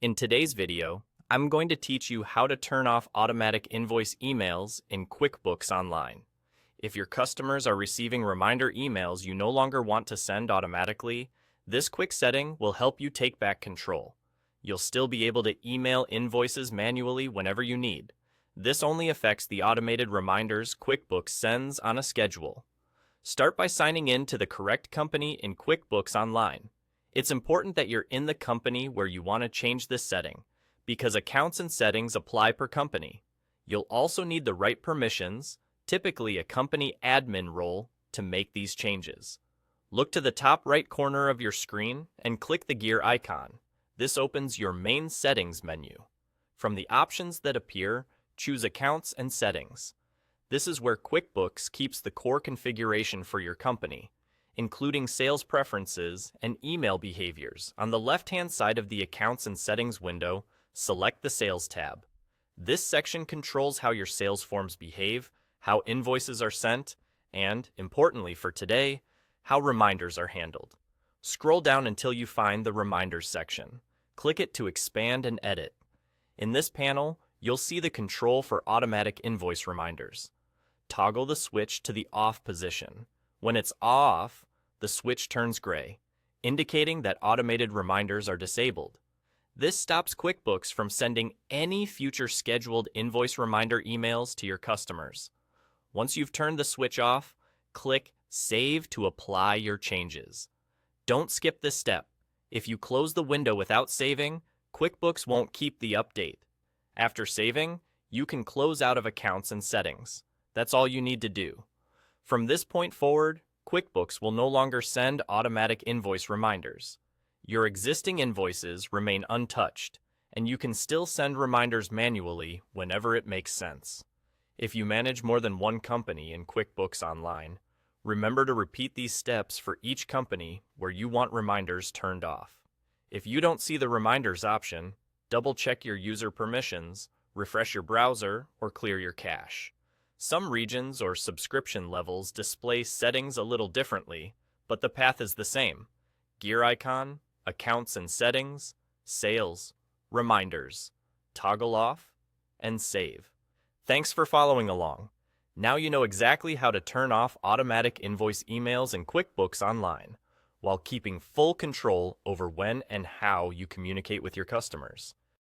In today's video, I'm going to teach you how to turn off automatic invoice emails in QuickBooks Online. If your customers are receiving reminder emails you no longer want to send automatically, this quick setting will help you take back control. You'll still be able to email invoices manually whenever you need. This only affects the automated reminders QuickBooks sends on a schedule. Start by signing in to the correct company in QuickBooks Online. It's important that you're in the company where you want to change this setting, because accounts and settings apply per company. You'll also need the right permissions, typically a company admin role, to make these changes. Look to the top right corner of your screen and click the gear icon. This opens your main settings menu. From the options that appear, choose Accounts and Settings. This is where QuickBooks keeps the core configuration for your company, including sales preferences and email behaviors. On the left-hand side of the Accounts and Settings window, select the Sales tab. This section controls how your sales forms behave, how invoices are sent, and, importantly for today, how reminders are handled. Scroll down until you find the Reminders section. Click it to expand and edit. In this panel, you'll see the control for automatic invoice reminders. Toggle the switch to the off position. When it's off, the switch turns gray, indicating that automated reminders are disabled. This stops QuickBooks from sending any future scheduled invoice reminder emails to your customers. Once you've turned the switch off, click Save to apply your changes. Don't skip this step. If you close the window without saving, QuickBooks won't keep the update. After saving, you can close out of Accounts and Settings. That's all you need to do. From this point forward, QuickBooks will no longer send automatic invoice reminders. Your existing invoices remain untouched, and you can still send reminders manually whenever it makes sense. If you manage more than one company in QuickBooks Online, remember to repeat these steps for each company where you want reminders turned off. If you don't see the Reminders option, double-check your user permissions, refresh your browser, or clear your cache. Some regions or subscription levels display settings a little differently, but the path is the same. Gear icon, Accounts and Settings, Sales, Reminders, Toggle off, and Save. Thanks for following along. Now you know exactly how to turn off automatic invoice emails in QuickBooks Online, while keeping full control over when and how you communicate with your customers.